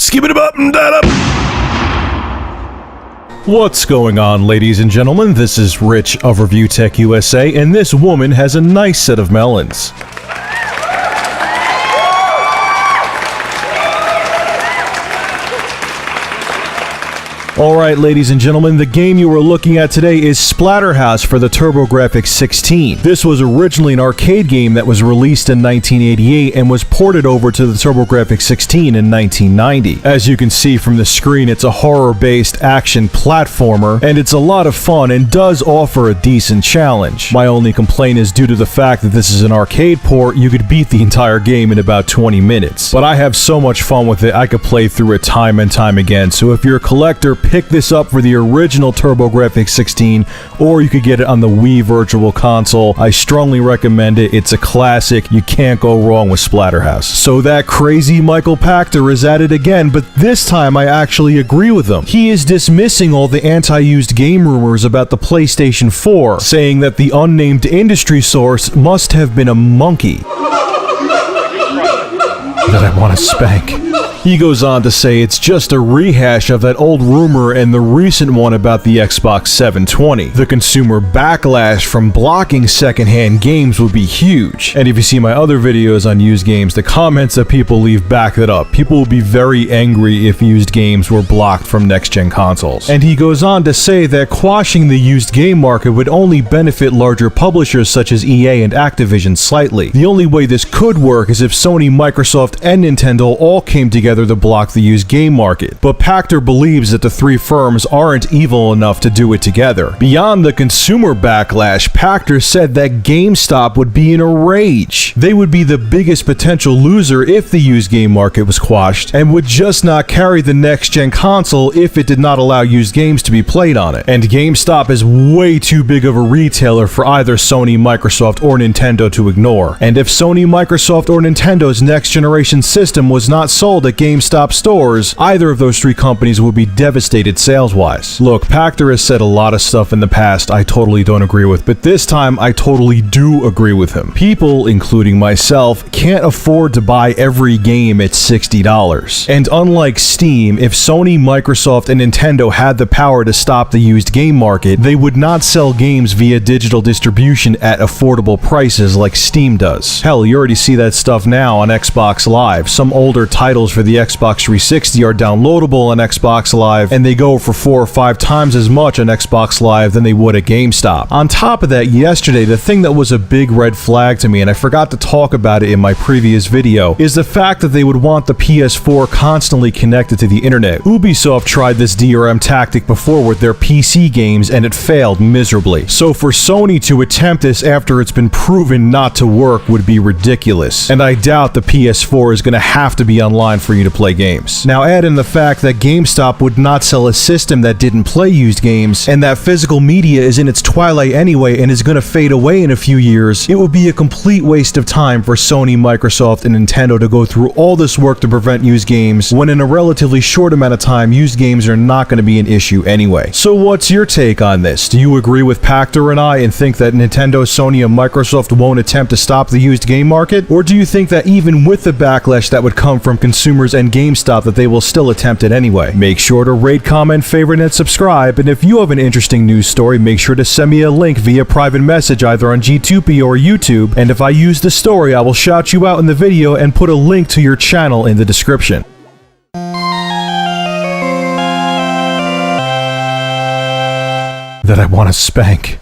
Skip it up and that up. What's going on, ladies and gentlemen? This is Rich of Review Tech USA, and this woman has a nice set of melons. Alright, ladies and gentlemen, the game you are looking at today is Splatterhouse for the TurboGrafx 16. This was originally an arcade game that was released in 1988 and was ported over to the TurboGrafx 16 in 1990. As you can see from the screen, it's a horror-based action platformer, and it's a lot of fun and does offer a decent challenge. My only complaint is due to the fact that this is an arcade port, you could beat the entire game in about 20 minutes. But I have so much fun with it, I could play through it time and time again, so if you're a collector, pick this up for the original TurboGrafx 16, or you could get it on the Wii Virtual Console. I strongly recommend it. It's a classic. You can't go wrong with Splatterhouse. So that crazy Michael Pachter is at it again, but this time I actually agree with him. He is dismissing all the anti-used game rumors about the PlayStation 4, saying that the unnamed industry source must have been a monkey that I want to spank. He goes on to say it's just a rehash of that old rumor and the recent one about the Xbox 720. The consumer backlash from blocking secondhand games would be huge. And if you see my other videos on used games, the comments that people leave back that up. People will be very angry if used games were blocked from next-gen consoles. And he goes on to say that quashing the used game market would only benefit larger publishers such as EA and Activision slightly. The only way this could work is if Sony, Microsoft, and Nintendo all came together to block the used game market. But Pachter believes that the three firms aren't evil enough to do it together. Beyond the consumer backlash, Pachter said that GameStop would be in a rage. They would be the biggest potential loser if the used game market was quashed, and would just not carry the next-gen console if it did not allow used games to be played on it. And GameStop is way too big of a retailer for either Sony, Microsoft, or Nintendo to ignore. And if Sony, Microsoft, or Nintendo's next-generation system was not sold at GameStop stores, either of those three companies would be devastated sales-wise. Look, Pachter has said a lot of stuff in the past I totally don't agree with, but this time I totally do agree with him. People, including myself, can't afford to buy every game at $60. And unlike Steam, if Sony, Microsoft, and Nintendo had the power to stop the used game market, they would not sell games via digital distribution at affordable prices like Steam does. Hell, you already see that stuff now on Xbox Live. Some older titles for the Xbox 360 are downloadable on Xbox Live, and they go for 4 or 5 times as much on Xbox Live than they would at GameStop. On top of that, yesterday, the thing that was a big red flag to me, and I forgot to talk about it in my previous video, is the fact that they would want the PS4 constantly connected to the internet. Ubisoft tried this DRM tactic before with their PC games, and it failed miserably. So for Sony to attempt this after it's been proven not to work would be ridiculous. And I doubt the PS4 is going to have to be online for you to play games. Now add in the fact that GameStop would not sell a system that didn't play used games, and that physical media is in its twilight anyway and is going to fade away in a few years. It would be a complete waste of time for Sony, Microsoft, and Nintendo to go through all this work to prevent used games, when in a relatively short amount of time, used games are not going to be an issue anyway. So what's your take on this? Do you agree with Pachter and I and think that Nintendo, Sony, and Microsoft won't attempt to stop the used game market? Or do you think that even with the backlash that would come from consumers and GameStop that they will still attempt it anyway? Make sure to rate, comment, favorite, and subscribe, and if you have an interesting news story, make sure to send me a link via private message either on G2P or YouTube, and if I use the story, I will shout you out in the video and put a link to your channel in the description. That I want to spank.